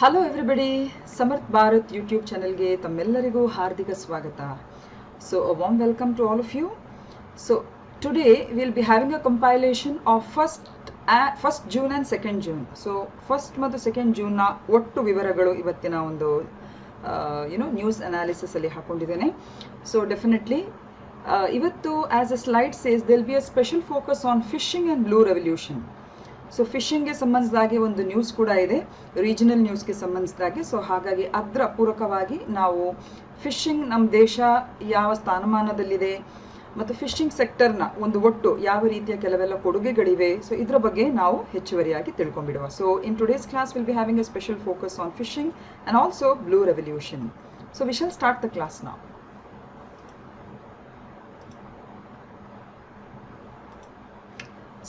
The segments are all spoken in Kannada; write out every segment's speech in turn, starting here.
Hello everybody, Samarth Bharat YouTube ಚಾನೆಲ್ಗೆ ತಮ್ಮೆಲ್ಲರಿಗೂ ಹಾರ್ದಿಕ ಸ್ವಾಗತ. So a warm welcome to all of you. So today we'll be having a compilation of first June and 2nd June. So first ಮತ್ತು 2nd June ನ ಒಟ್ಟು ವಿವರಗಳು ಇವತ್ತಿನ ಒಂದು ನ್ಯೂಸ್ ಅನಾಲಿಸಿಸ್ ಅಲ್ಲಿ ಹಾಕೊಂಡಿದ್ದೇನೆ. ಸೊ ಡೆಫಿನೆಟ್ಲಿ ಇವತ್ತು as a slide says there will be a special focus on fishing and blue revolution. So ಫಿಶಿಂಗ್ಗೆ ಸಂಬಂಧಿಸಿದಾಗೆ ಒಂದು ನ್ಯೂಸ್ ಕೂಡ ಇದೆ, ರೀಜನಲ್ ನ್ಯೂಸ್ಗೆ ಸಂಬಂಧಿಸಿದಾಗೆ. ಸೊ ಹಾಗಾಗಿ ಅದರ ಪೂರಕವಾಗಿ ನಾವು ಫಿಶಿಂಗ್ ನಮ್ಮ ದೇಶ ಯಾವ ಸ್ಥಾನಮಾನದಲ್ಲಿದೆ ಮತ್ತು ಫಿಶಿಂಗ್ ಸೆಕ್ಟರ್ನ ಒಂದು ಒಟ್ಟು ಯಾವ ರೀತಿಯ ಕೆಲವೆಲ್ಲ ಕೊಡುಗೆಗಳಿವೆ, ಸೊ ಇದರ ಬಗ್ಗೆ ನಾವು ಹೆಚ್ಚುವರಿಯಾಗಿ ತಿಳ್ಕೊಂಡ್ಬಿಡುವ. So in today's class will be having a special focus on fishing and also blue revolution. So we shall start the class now.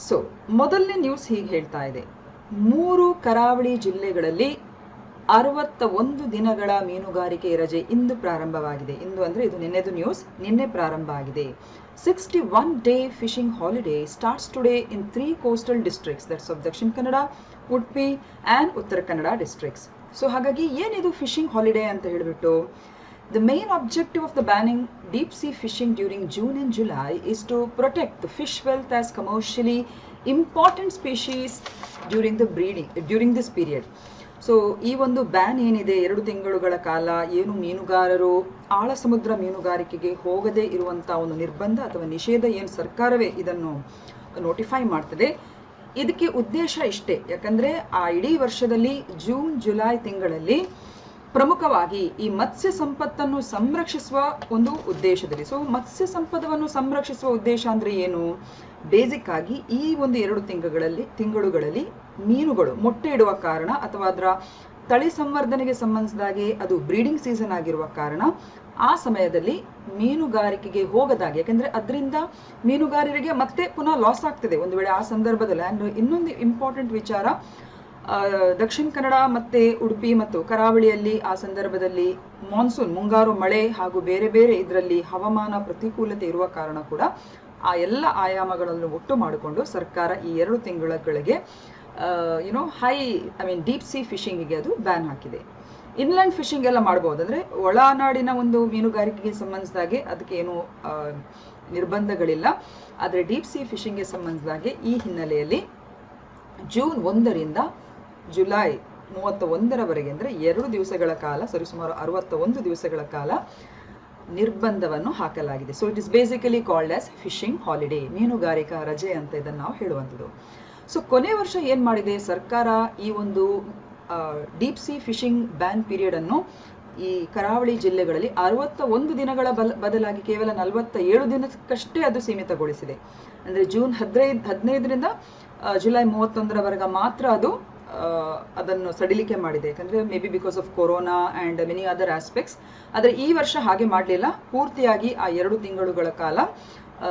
So ಮೊದಲನೇ ನ್ಯೂಸ್ ಹೀಗೆ ಹೇಳ್ತಾ ಇದೆ, 3 ಕರಾವಳಿ ಜಿಲ್ಲೆಗಳಲ್ಲಿ 61 ದಿನಗಳ ಮೀನುಗಾರಿಕೆ ರಜೆ ಇಂದು ಪ್ರಾರಂಭವಾಗಿದೆ. ಇಂದು ಅಂದರೆ ಇದು ನಿನ್ನೆದು ನ್ಯೂಸ್, ನಿನ್ನೆ ಪ್ರಾರಂಭ ಆಗಿದೆ. 61 day fishing holiday starts today in 3 coastal districts, that's of Dakshin Kannada, Udupi and Uttara Kannada districts. So ಹಾಗಾಗಿ ಏನಿದು ಫಿಶಿಂಗ್ ಹಾಲಿಡೇ ಅಂತ ಹೇಳಿಬಿಟ್ಟು, the main objective of the banning deep sea fishing during June and July is to protect the fish wealth as commercially important species during this period. So ಈ ಒಂದು ಬ್ಯಾನ್ ಏನಿದೆ 2 ತಿಂಗಳುಗಳ ಕಾಲ, ಏನು ಮೀನುಗಾರರು ಆಳ ಸಮುದ್ರ ಮೀನುಗಾರಿಕೆಗೆ ಹೋಗದೇ ಇರುವಂಥ ಒಂದು ನಿರ್ಬಂಧ ಅಥವಾ ನಿಷೇಧ ಏನು ಸರ್ಕಾರವೇ ಇದನ್ನು ನೋಟಿಫೈ ಮಾಡ್ತದೆ, ಇದಕ್ಕೆ ಉದ್ದೇಶ ಇಷ್ಟೇ. ಯಾಕಂದರೆ ಆ ಇಡೀ ವರ್ಷದಲ್ಲಿ ಜೂನ್ ಜುಲೈ ತಿಂಗಳಲ್ಲಿ ಪ್ರಮುಖವಾಗಿ ಈ ಮತ್ಸ್ಯ ಸಂಪತ್ತನ್ನು ಸಂರಕ್ಷಿಸುವ ಒಂದು ಉದ್ದೇಶದಲ್ಲಿ. ಸೊ ಮತ್ಸ್ಯ ಸಂಪದವನ್ನು ಸಂರಕ್ಷಿಸುವ ಉದ್ದೇಶ ಅಂದರೆ ಏನು? ಬೇಸಿಕ್ ಆಗಿ ಈ ಒಂದು 2 ತಿಂಗಳುಗಳಲ್ಲಿ ಮೀನುಗಳು ಮೊಟ್ಟೆ ಇಡುವ ಕಾರಣ ಅಥವಾ ಅದರ ತಳಿ ಸಂವರ್ಧನೆಗೆ ಸಂಬಂಧಿಸಿದಾಗೆ ಅದು ಬ್ರೀಡಿಂಗ್ ಸೀಸನ್ ಆಗಿರುವ ಕಾರಣ ಆ ಸಮಯದಲ್ಲಿ ಮೀನುಗಾರಿಕೆಗೆ ಹೋಗದಾಗೆ, ಯಾಕೆಂದರೆ ಅದರಿಂದ ಮೀನುಗಾರರಿಗೆ ಮತ್ತೆ ಪುನಃ ಲಾಸ್ ಆಗ್ತದೆ ಒಂದು ವೇಳೆ ಆ ಸಂದರ್ಭದಲ್ಲಿ. ಆ್ಯಂಡ್ ಇನ್ನೊಂದು ಇಂಪಾರ್ಟೆಂಟ್ ವಿಚಾರ, ದಕ್ಷಿಣ ಕನ್ನಡ ಮತ್ತು ಉಡುಪಿ ಮತ್ತು ಕರಾವಳಿಯಲ್ಲಿ ಆ ಸಂದರ್ಭದಲ್ಲಿ ಮಾನ್ಸೂನ್ ಮುಂಗಾರು ಮಳೆ ಹಾಗೂ ಬೇರೆ ಬೇರೆ ಇದರಲ್ಲಿ ಹವಾಮಾನ ಪ್ರತಿಕೂಲತೆ ಇರುವ ಕಾರಣ ಕೂಡ ಆ ಎಲ್ಲ ಆಯಾಮಗಳನ್ನು ಒಟ್ಟು ಮಾಡಿಕೊಂಡು ಸರ್ಕಾರ ಈ 2 ತಿಂಗಳಿಗೆ ಡೀಪ್ ಸಿ ಫಿಶಿಂಗಿಗೆ ಅದು ಬ್ಯಾನ್ ಹಾಕಿದೆ. ಇನ್ಲ್ಯಾಂಡ್ ಫಿಶಿಂಗ್ ಎಲ್ಲ ಮಾಡ್ಬೋದು, ಅಂದರೆ ಒಳನಾಡಿನ ಒಂದು ಮೀನುಗಾರಿಕೆಗೆ ಸಂಬಂಧಿಸಿದಾಗೆ ಅದಕ್ಕೆ ಏನು ನಿರ್ಬಂಧಗಳಿಲ್ಲ. ಆದರೆ ಡೀಪ್ ಸಿ ಫಿಶಿಂಗ್ಗೆ ಸಂಬಂಧಿಸಿದಾಗೆ ಈ ಹಿನ್ನೆಲೆಯಲ್ಲಿ ಜೂನ್ 1ರಿಂದ ಜುಲೈ 31ರವರೆಗೆ ಅಂದರೆ 2 ದಿವಸಗಳ ಕಾಲ, ಸರಿಸುಮಾರು 61 ದಿವಸಗಳ ಕಾಲ ನಿರ್ಬಂಧವನ್ನು ಹಾಕಲಾಗಿದೆ. So it is basically called as fishing holiday, ಮೀನುಗಾರಿಕಾ ರಜೆ ಅಂತ ಇದನ್ನು ನಾವು ಹೇಳುವಂಥದ್ದು. ಸೊ ಕೊನೆ ವರ್ಷ ಏನು ಮಾಡಿದೆ ಸರ್ಕಾರ, ಈ ಒಂದು deep sea fishing ban period ಅನ್ನು ಈ ಕರಾವಳಿ ಜಿಲ್ಲೆಗಳಲ್ಲಿ 61 ದಿನಗಳ ಬದಲಾಗಿ ಕೇವಲ 47 ದಿನಕ್ಕಷ್ಟೇ ಅದು ಸೀಮಿತಗೊಳಿಸಿದೆ. ಅಂದರೆ ಜೂನ್ 15ರಿಂದ ಜುಲೈ 31ರವರೆಗೆ ಮಾತ್ರ ಅದು ಅದನ್ನು ಸಡಿಲಿಕೆ ಮಾಡಿದೆ, ಯಾಕಂದರೆ may be because of corona and many other aspects. ಆದರೆ ಈ ವರ್ಷ ಹಾಗೆ ಮಾಡಲಿಲ್ಲ, ಪೂರ್ತಿಯಾಗಿ ಆ 2 ತಿಂಗಳುಗಳ ಕಾಲ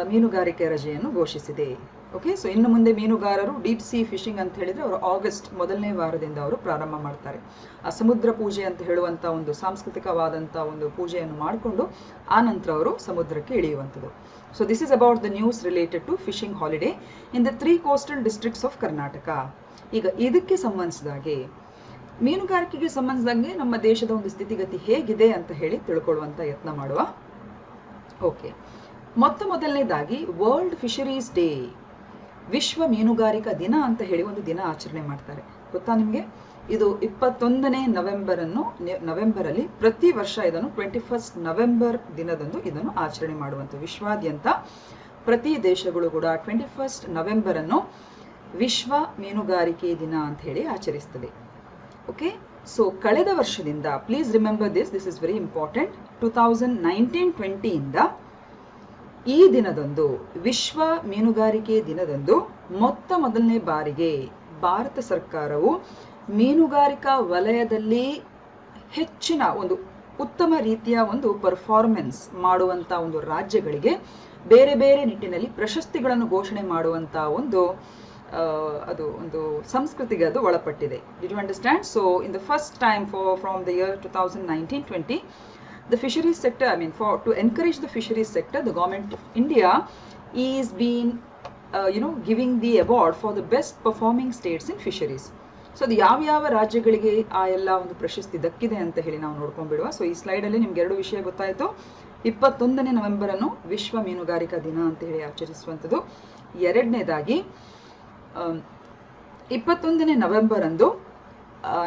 ಮೀನುಗಾರಿಕೆ ರಜೆಯನ್ನು ಘೋಷಿಸಿದೆ. ಓಕೆ, ಸೊ ಇನ್ನು ಮುಂದೆ ಮೀನುಗಾರರು ಡೀಪ್ ಸಿ ಫಿಶಿಂಗ್ ಅಂತ ಹೇಳಿದರೆ ಅವರು ಆಗಸ್ಟ್ 1ನೇ ವಾರದಿಂದ ಅವರು ಪ್ರಾರಂಭ ಮಾಡ್ತಾರೆ. ಆ ಸಮುದ್ರ ಪೂಜೆ ಅಂತ ಹೇಳುವಂಥ ಒಂದು ಸಾಂಸ್ಕೃತಿಕವಾದಂಥ ಒಂದು ಪೂಜೆಯನ್ನು ಮಾಡಿಕೊಂಡು ಆ ನಂತರ ಅವರು ಸಮುದ್ರಕ್ಕೆ ಇಳಿಯುವಂಥದ್ದು. So this is about the news related to fishing holiday in the 3 coastal districts of Karnataka. ಈಗ ಇದಕ್ಕೆ ಸಂಬಂಧಿಸಿದಾಗೆ ಮೀನುಗಾರಿಕೆಗೆ ಸಂಬಂಧಿಸಿದಂಗೆ ನಮ್ಮ ದೇಶದ ಒಂದು ಸ್ಥಿತಿಗತಿ ಹೇಗಿದೆ ಅಂತ ಹೇಳಿ ತಿಳ್ಕೊಳ್ಳುವಂಥ ಯತ್ನ ಮಾಡುವ. ಓಕೆ, ಮೊದಲನೇದಾಗಿ ವರ್ಲ್ಡ್ ಫಿಶರೀಸ್ ಡೇ, ವಿಶ್ವ ಮೀನುಗಾರಿಕಾ ದಿನ ಅಂತ ಹೇಳಿ ಒಂದು ದಿನ ಆಚರಣೆ ಮಾಡ್ತಾರೆ. ಗೊತ್ತಾ ನಿಮಗೆ? ಇದು 21ನೇ ನವೆಂಬರಲ್ಲಿ ಪ್ರತಿ ವರ್ಷ ಇದನ್ನು 21st ನವೆಂಬರ್ ದಿನದಂದು ಇದನ್ನು ಆಚರಣೆ ಮಾಡುವಂಥ ವಿಶ್ವಾದ್ಯಂತ ಪ್ರತಿ ದೇಶಗಳು ಕೂಡ 21st ನವೆಂಬರನ್ನು ವಿಶ್ವ ಮೀನುಗಾರಿಕೆ ದಿನ ಅಂತ ಹೇಳಿ ಆಚರಿಸ್ತದೆ. ಓಕೆ, ಸೊ ಕಳೆದ ವರ್ಷದಿಂದ please remember this is very important, 2019-20 ಈ ದಿನದಂದು ವಿಶ್ವ ಮೀನುಗಾರಿಕೆ ದಿನದಂದು ಮೊದಲನೇ ಬಾರಿಗೆ ಭಾರತ ಸರ್ಕಾರವು ಮೀನುಗಾರಿಕಾ ವಲಯದಲ್ಲಿ ಹೆಚ್ಚಿನ ಒಂದು ಉತ್ತಮ ರೀತಿಯ ಒಂದು ಪರ್ಫಾರ್ಮೆನ್ಸ್ ಮಾಡುವಂಥ ಒಂದು ರಾಜ್ಯಗಳಿಗೆ ಬೇರೆ ಬೇರೆ ನಿಟ್ಟಿನಲ್ಲಿ ಪ್ರಶಸ್ತಿಗಳನ್ನು ಘೋಷಣೆ ಮಾಡುವಂಥ ಒಂದು ಅದು ಒಂದು ಸಂಸ್ಕೃತಿಗೆ ಅದು ಒಳಪಟ್ಟಿದೆ. Did you understand? So in the first time from the year 2019-20 the fisheries sector, to encourage the fisheries sector, the government of India is been giving the award for the best performing states in fisheries. So ಅದು ಯಾವ ರಾಜ್ಯಗಳಿಗೆ ಆ ಎಲ್ಲ ಒಂದು ಪ್ರಶಸ್ತಿ ದಕ್ಕಿದೆ ಅಂತ ಹೇಳಿ ನಾವು ನೋಡ್ಕೊಂಡ್ಬಿಡುವ. ಸೊ ಈ ಸ್ಲೈಡಲ್ಲಿ ನಿಮ್ಗೆ 2 ವಿಷಯ ಗೊತ್ತಾಯಿತು. 21ನೇ ನವೆಂಬರ್ ಅನ್ನು ವಿಶ್ವ ಮೀನುಗಾರಿಕಾ ದಿನ ಅಂತ ಹೇಳಿ ಆಚರಿಸುವಂಥದ್ದು. ಎರಡನೇದಾಗಿ 21ನೇ ನವೆಂಬರ್ ಅಂದು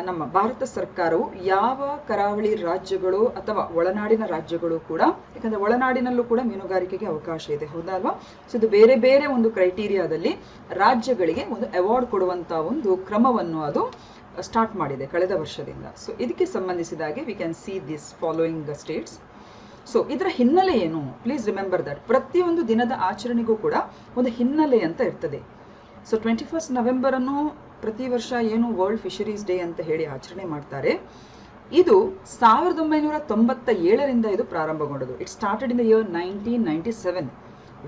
ನಮ್ಮ ಭಾರತ ಸರ್ಕಾರವು ಯಾವ ಕರಾವಳಿ ರಾಜ್ಯಗಳು ಅಥವಾ ಒಳನಾಡಿನ ರಾಜ್ಯಗಳು ಕೂಡ, ಯಾಕಂದ್ರೆ ಒಳನಾಡಿನಲ್ಲೂ ಕೂಡ ಮೀನುಗಾರಿಕೆಗೆ ಅವಕಾಶ ಇದೆ, ಹೌದಾ ಅಲ್ವಾ? ಸೊ ಇದು ಬೇರೆ ಬೇರೆ ಒಂದು ಕ್ರೈಟೀರಿಯಾದಲ್ಲಿ ರಾಜ್ಯಗಳಿಗೆ ಒಂದು ಅವಾರ್ಡ್ ಕೊಡುವಂತ ಒಂದು ಕ್ರಮವನ್ನು ಅದು ಸ್ಟಾರ್ಟ್ ಮಾಡಿದೆ ಕಳೆದ ವರ್ಷದಿಂದ. ಸೊ ಇದಕ್ಕೆ ಸಂಬಂಧಿಸಿದಾಗೆ we can see this following states. So ಇದರ ಹಿನ್ನೆಲೆ ಏನು? ಪ್ಲೀಸ್ ರಿಮೆಂಬರ್ ದಟ್ ಪ್ರತಿಯೊಂದು ದಿನದ ಆಚರಣೆಗೂ ಕೂಡ ಒಂದು ಹಿನ್ನೆಲೆ ಅಂತ ಇರ್ತದೆ. ಸೊ 21st ನವೆಂಬರ್ ಅನ್ನು ಪ್ರತಿ ವರ್ಷ ಏನು ವರ್ಲ್ಡ್ ಫಿಶರೀಸ್ ಡೇ ಅಂತ ಹೇಳಿ ಆಚರಣೆ ಮಾಡ್ತಾರೆ. ಇದು 1997ರಿಂದ ಇದು ಪ್ರಾರಂಭಗೊಂಡದು. It started in the year 1997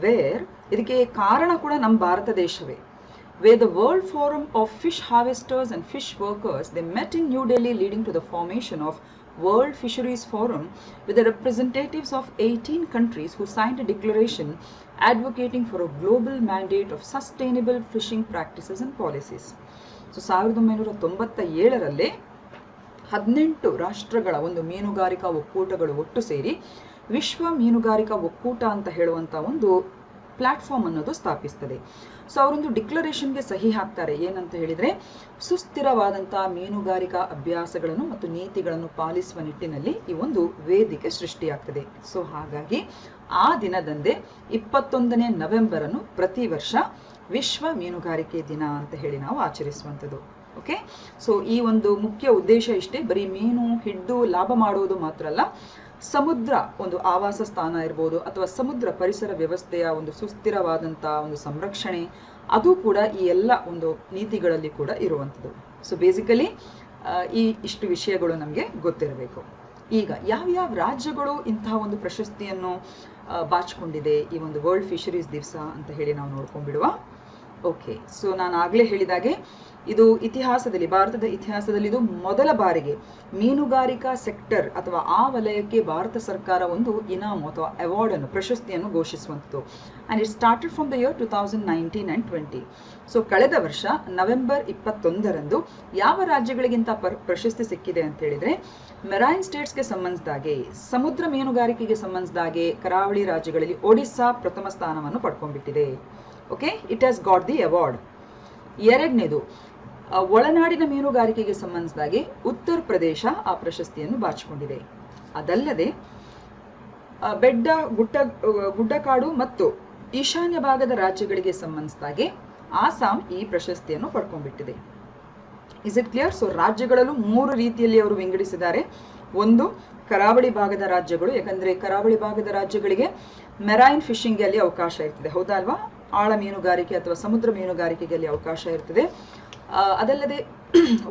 where ಇದಕ್ಕೆ ಕಾರಣ ಕೂಡ ನಮ್ಮ ಭಾರತ ದೇಶವೇ. Where the World Forum of Fish Harvesters and Fish Workers, they met in New Delhi, leading to the formation of World Fisheries Forum with the representatives of 18 countries who signed a declaration advocating for a global mandate of sustainable fishing practices and policies. So 1997ರಲ್ಲಿ 18 ರಾಷ್ಟ್ರಗಳ ಒಂದು ಮೀನುಗಾರಿಕಾ ಒಕ್ಕೂಟಗಳು ಒಟ್ಟು ಸೇರಿ ವಿಶ್ವ ಮೀನುಗಾರಿಕಾ ಒಕ್ಕೂಟ ಅಂತ ಹೇಳುವಂತ ಒಂದು ಪ್ಲಾಟ್ಫಾರ್ಮ್ ಅನ್ನೋದು ಸ್ಥಾಪಿಸ್ತದೆ. ಸೊ ಅವರೊಂದು ಡಿಕ್ಲರೇಷನ್ಗೆ ಸಹಿ ಹಾಕ್ತಾರೆ. ಏನಂತ ಹೇಳಿದ್ರೆ, ಸುಸ್ಥಿರವಾದಂತಹ ಮೀನುಗಾರಿಕಾ ಅಭ್ಯಾಸಗಳನ್ನು ಮತ್ತು ನೀತಿಗಳನ್ನು ಪಾಲಿಸುವ ನಿಟ್ಟಿನಲ್ಲಿ ಈ ಒಂದು ವೇದಿಕೆ ಸೃಷ್ಟಿಯಾಗ್ತದೆ. ಸೊ ಹಾಗಾಗಿ ಆ ದಿನದಂದೇ 21ನೇ ನವೆಂಬರ್ ಅನ್ನು ಪ್ರತಿ ವರ್ಷ ವಿಶ್ವ ಮೀನುಗಾರಿಕೆ ದಿನ ಅಂತ ಹೇಳಿ ನಾವು ಆಚರಿಸುವಂಥದ್ದು. ಓಕೆ, ಸೊ ಈ ಒಂದು ಮುಖ್ಯ ಉದ್ದೇಶ ಇಷ್ಟೇ. ಬರೀ ಮೀನು ಹಿಡಿದು ಲಾಭ ಮಾಡುವುದು ಮಾತ್ರ ಅಲ್ಲ, ಸಮುದ್ರ ಒಂದು ಆವಾಸ ಸ್ಥಾನ ಇರ್ಬೋದು ಅಥವಾ ಸಮುದ್ರ ಪರಿಸರ ವ್ಯವಸ್ಥೆಯ ಒಂದು ಸುಸ್ಥಿರವಾದಂತಹ ಒಂದು ಸಂರಕ್ಷಣೆ, ಅದು ಕೂಡ ಈ ಎಲ್ಲ ಒಂದು ನೀತಿಗಳಲ್ಲಿ ಕೂಡ ಇರುವಂಥದ್ದು. ಸೊ ಬೇಸಿಕಲಿ ಇಷ್ಟು ವಿಷಯಗಳು ನಮಗೆ ಗೊತ್ತಿರಬೇಕು. ಈಗ ಯಾವ್ಯಾವ ರಾಜ್ಯಗಳು ಇಂತಹ ಒಂದು ಪ್ರಶಸ್ತಿಯನ್ನು ಬಾಚಿಕೊಂಡಿದೆ ಈ ಒಂದು ವರ್ಲ್ಡ್ ಫಿಶರೀಸ್ ದಿವಸ ಅಂತ ಹೇಳಿ ನಾವು ನೋಡ್ಕೊಂಡ್ಬಿಡುವ. ಓಕೆ, ಸೊ ನಾನು ಆಗಲೇ ಹೇಳಿದಾಗೆ ಇದು ಇತಿಹಾಸದಲ್ಲಿ, ಭಾರತದ ಇತಿಹಾಸದಲ್ಲಿ ಇದು ಮೊದಲ ಬಾರಿಗೆ ಮೀನುಗಾರಿಕಾ ಸೆಕ್ಟರ್ ಅಥವಾ ಆ ವಲಯಕ್ಕೆ ಭಾರತ ಸರ್ಕಾರ ಒಂದು ಇನಾಮು ಅಥವಾ ಅವಾರ್ಡ್ ಅನ್ನು, ಪ್ರಶಸ್ತಿಯನ್ನು ಘೋಷಿಸುವಂಥದ್ದು. And it started from the year 2019 and 20. So ಕಳೆದ ವರ್ಷ ನವೆಂಬರ್ 21ರಂದು ಯಾವ ರಾಜ್ಯಗಳಿಗಿಂತ ಪ್ರಶಸ್ತಿ ಸಿಕ್ಕಿದೆ ಅಂತ ಹೇಳಿದ್ರೆ, ಮೆರೈನ್ ಸ್ಟೇಟ್ಸ್ಗೆ ಸಂಬಂಧಿಸಿದಾಗೆ, ಸಮುದ್ರ ಮೀನುಗಾರಿಕೆಗೆ ಸಂಬಂಧಿಸಿದಾಗೆ ಕರಾವಳಿ ರಾಜ್ಯಗಳಲ್ಲಿ ಒಡಿಸ್ಸಾ ಪ್ರಥಮ ಸ್ಥಾನವನ್ನು ಪಡ್ಕೊಂಡ್ಬಿಟ್ಟಿದೆ. Okay, it has got the award. ಎರಡನೇದು, ಒಳನಾಡಿನ ಮೀನುಗಾರಿಕೆಗೆ ಸಂಬಂಧಿಸಿದಾಗೆ ಉತ್ತರ ಪ್ರದೇಶ ಆ ಪ್ರಶಸ್ತಿಯನ್ನು ಬಾಚಿಕೊಂಡಿದೆ. ಅದಲ್ಲದೆ ಗುಡ್ಡಕಾಡು ಮತ್ತು ಈಶಾನ್ಯ ಭಾಗದ ರಾಜ್ಯಗಳಿಗೆ ಸಂಬಂಧಿಸಿದಾಗೆ ಆಸಾಂ ಈ ಪ್ರಶಸ್ತಿಯನ್ನು ಪಡ್ಕೊಂಡ್ಬಿಟ್ಟಿದೆ. Is it clear? ಸೊ ರಾಜ್ಯಗಳಲ್ಲೂ 3 ರೀತಿಯಲ್ಲಿ ಅವರು ವಿಂಗಡಿಸಿದ್ದಾರೆ. ಒಂದು, ಕರಾವಳಿ ಭಾಗದ ರಾಜ್ಯಗಳು, ಯಾಕಂದ್ರೆ ಕರಾವಳಿ ಭಾಗದ ರಾಜ್ಯಗಳಿಗೆ ಮೆರೈನ್ ಫಿಶಿಂಗ್ ಅಲ್ಲಿ ಅವಕಾಶ ಇರ್ತದೆ, ಹೌದಾ ಅಲ್ವಾ? ಆಳ ಮೀನುಗಾರಿಕೆ ಅಥವಾ ಸಮುದ್ರ ಮೀನುಗಾರಿಕೆಗೆ ಅಲ್ಲಿ ಅವಕಾಶ ಇರ್ತದೆ. ಅದಲ್ಲದೆ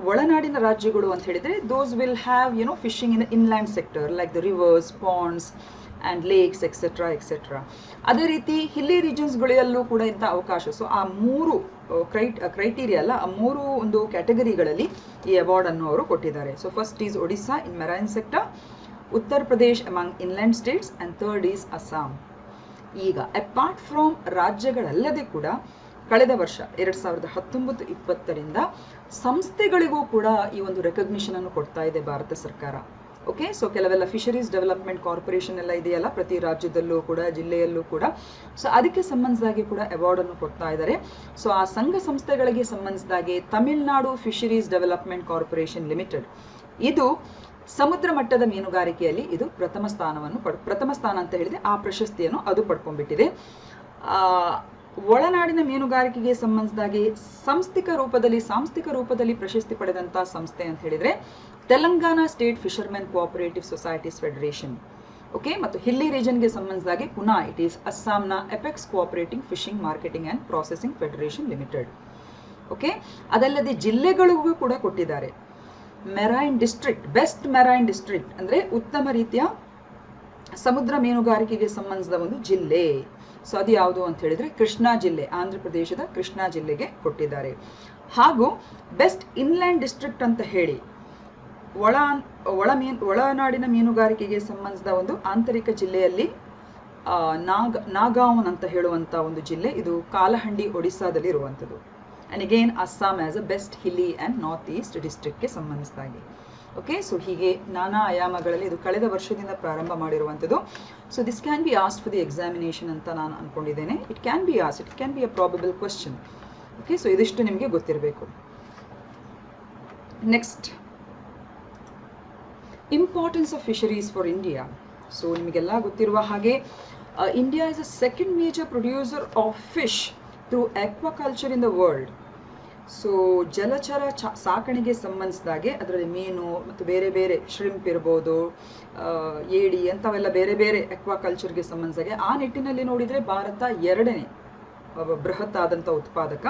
ಒಳನಾಡಿನ ರಾಜ್ಯಗಳು ಅಂತ ಹೇಳಿದ್ರೆ, those will have fishing in the inland sector like the rivers, ponds and lakes etcetera etcetera. ಅದೇ ರೀತಿ ಹಿಲ್ಲಿ ರೀಜನ್ಸ್ಗಳಲ್ಲೂ ಕೂಡ ಇಂಥ ಅವಕಾಶ. ಸೊ ಆ 3 ಕ್ರೈಟೀರಿಯಾ ಅಲ್ಲ, ಆ 3 ಒಂದು ಕ್ಯಾಟಗರಿಗಳಲ್ಲಿ ಈ ಅವಾರ್ಡ್ ಅನ್ನು ಅವರು ಕೊಟ್ಟಿದ್ದಾರೆ. So first is Odisha in marine sector, Uttar Pradesh among inland states and third is Assam. ಈಗ ಅಪಾರ್ಟ್ ಫ್ರಮ್ ರಾಜ್ಯಗಳಲ್ಲದೆ ಕೂಡ ಕಳೆದ ವರ್ಷ 2019-20ರಿಂದ ಸಂಸ್ಥೆಗಳಿಗೂ ಕೂಡ ಈ ಒಂದು ರೆಕಗ್ನಿಷನ್ ಅನ್ನು ಕೊಡ್ತಾ ಇದೆ ಭಾರತ ಸರ್ಕಾರ. ಓಕೆ, ಸೊ ಕೆಲವೆಲ್ಲ ಫಿಶರೀಸ್ ಡೆವಲಪ್ಮೆಂಟ್ ಕಾರ್ಪೊರೇಷನ್ ಎಲ್ಲ ಇದೆಯಲ್ಲ ಪ್ರತಿ ರಾಜ್ಯದಲ್ಲೂ ಕೂಡ, ಜಿಲ್ಲೆಯಲ್ಲೂ ಕೂಡ. ಸೊ ಅದಕ್ಕೆ ಸಂಬಂಧಿಸಿದಾಗೆ ಕೂಡ ಅವಾರ್ಡ್ ಅನ್ನು ಕೊಡ್ತಾ ಇದ್ದಾರೆ. ಸೊ ಆ ಸಂಘ ಸಂಸ್ಥೆಗಳಿಗೆ ಸಂಬಂಧಿಸಿದಾಗೆ Tamil Nadu fisheries development corporation limited, ಇದು ಸಮುದ್ರ ಮಟ್ಟದ ಮೀನುಗಾರಿಕೆಯಲ್ಲಿ ಇದು ಪ್ರಥಮ ಸ್ಥಾನ ಅಂತ ಹೇಳಿದೆ, ಆ ಪ್ರಶಸ್ತಿಯನ್ನು ಅದು ಪಡ್ಕೊಂಡ್ಬಿಟ್ಟಿದೆ. ಒಳನಾಡಿನ ಮೀನುಗಾರಿಕೆಗೆ ಸಂಬಂಧಿಸಿದಾಗೆ ಸಾಂಸ್ಥಿಕ ರೂಪದಲ್ಲಿ ಪ್ರಶಸ್ತಿ ಪಡೆದಂತಹ ಸಂಸ್ಥೆ ಅಂತ ಹೇಳಿದ್ರೆ Telangana state fishermen cooperative societies federation. Okay, ಮತ್ತು ಹಿಲ್ಲಿ ರೀಜನ್ಗೆ ಸಂಬಂಧಿಸಿದಾಗೆ ಪುನಃ ಇಟ್ ಈಸ್ ಅಸ್ಸಾಂನ apex cooperating fishing marketing and processing federation limited. Okay, ಅದಲ್ಲದೆ ಜಿಲ್ಲೆಗಳಿಗೂ ಕೂಡ ಕೊಟ್ಟಿದ್ದಾರೆ. Marine district, best marine district ಅಂದ್ರೆ ಉತ್ತಮ ರೀತಿಯ ಸಮುದ್ರ ಮೀನುಗಾರಿಕೆಗೆ ಸಂಬಂಧಿಸಿದ ಒಂದು ಜಿಲ್ಲೆ. ಸೊ ಅದು ಯಾವುದು ಅಂತ ಹೇಳಿದ್ರೆ ಕೃಷ್ಣಾ ಜಿಲ್ಲೆ, ಆಂಧ್ರ ಪ್ರದೇಶದ ಕೃಷ್ಣಾ ಜಿಲ್ಲೆಗೆ ಕೊಟ್ಟಿದ್ದಾರೆ. ಹಾಗೂ ಬೆಸ್ಟ್ ಇನ್ಲ್ಯಾಂಡ್ ಡಿಸ್ಟ್ರಿಕ್ಟ್ ಅಂತ ಹೇಳಿ ಒಳನಾಡಿನ ಮೀನುಗಾರಿಕೆಗೆ ಸಂಬಂಧಿಸಿದ ಒಂದು ಆಂತರಿಕ ಜಿಲ್ಲೆಯಲ್ಲಿ ನಾಗಾವನ್ ಅಂತ ಹೇಳುವಂತ ಒಂದು ಜಿಲ್ಲೆ, ಇದು ಕಾಲಹಂಡಿ ಒಡಿಸ್ಸಾದಲ್ಲಿ ಇರುವಂಥದ್ದು. And again Assam as a best hilly and north east ಡಿಸ್ಟ್ರಿಕ್ಟ್ಗೆ ಸಂಬಂಧಿಸಿದಾಗೆ. ಓಕೆ, ಸೊ ಹೀಗೆ ನಾನಾ ಆಯಾಮಗಳಲ್ಲಿ ಇದು ಕಳೆದ ವರ್ಷದಿಂದ ಪ್ರಾರಂಭ ಮಾಡಿರುವಂಥದ್ದು. So this can be asked for the examination ಅಂತ ನಾನು ಅಂದ್ಕೊಂಡಿದ್ದೇನೆ. It can be asked, it can be a probable question. Okay, so ಇದಿಷ್ಟು ನಿಮಗೆ ಗೊತ್ತಿರಬೇಕು. Next, importance of fisheries for India. So ನಿಮಗೆಲ್ಲ ಗೊತ್ತಿರುವ ಹಾಗೆ India is a second major producer of fish through aquaculture in the world. So ಜಲಚರ ಸಾಕಣೆಗೆ ಸಂಬಂಧಿಸಿದಾಗೆ ಅದರಲ್ಲಿ ಮೀನು ಮತ್ತು ಬೇರೆ ಬೇರೆ ಶ್ರಿಂಪ್ ಇರ್ಬೋದು, ಏಡಿ ಅಂಥವೆಲ್ಲ ಬೇರೆ ಬೇರೆ ಅಕ್ವಾಕಲ್ಚರ್ಗೆ ಸಂಬಂಧಿಸಿದಾಗೆ ಆ ನಿಟ್ಟಿನಲ್ಲಿ ನೋಡಿದರೆ ಭಾರತ 2ನೇ ಬೃಹತ್ ಆದಂಥ ಉತ್ಪಾದಕ.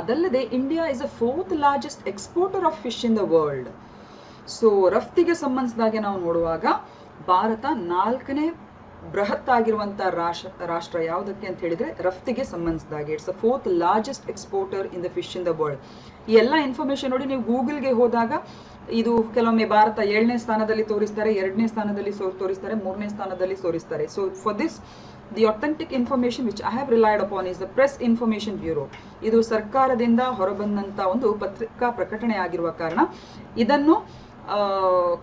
ಅದಲ್ಲದೆ India is a 4th largest exporter of fish in the world. So ರಫ್ತಿಗೆ ಸಂಬಂಧಿಸಿದಾಗೆ ನಾವು ನೋಡುವಾಗ ಭಾರತ 4ನೇ ಬೃಹತ್ ಆಗಿರುವಂಥ ರಾಷ್ಟ್ರ ಯಾವುದಕ್ಕೆ ಅಂತ ಹೇಳಿದ್ರೆ ರಫ್ತಿಗೆ ಸಂಬಂಧಿಸಿದಾಗೆ. It's a 4th largest exporter in the fish in the world. ಈ ಎಲ್ಲ ಇನ್ಫಾರ್ಮೇಶನ್ ನೋಡಿ ನೀವು ಗೂಗಲ್ಗೆ ಹೋದಾಗ ಇದು ಕೆಲವೊಮ್ಮೆ ಭಾರತ 7ನೇ ಸ್ಥಾನದಲ್ಲಿ ತೋರಿಸ್ತಾರೆ, 2ನೇ ಸ್ಥಾನದಲ್ಲಿ ತೋರಿಸ್ತಾರೆ, 3ನೇ ಸ್ಥಾನದಲ್ಲಿ ತೋರಿಸ್ತಾರೆ. So for this the authentic information which I have relied upon is the press information bureau. ಇದು ಸರ್ಕಾರದಿಂದ ಹೊರಬಂದಂಥ ಒಂದು ಪತ್ರಿಕಾ ಪ್ರಕಟಣೆ ಆಗಿರುವ ಕಾರಣ ಇದನ್ನು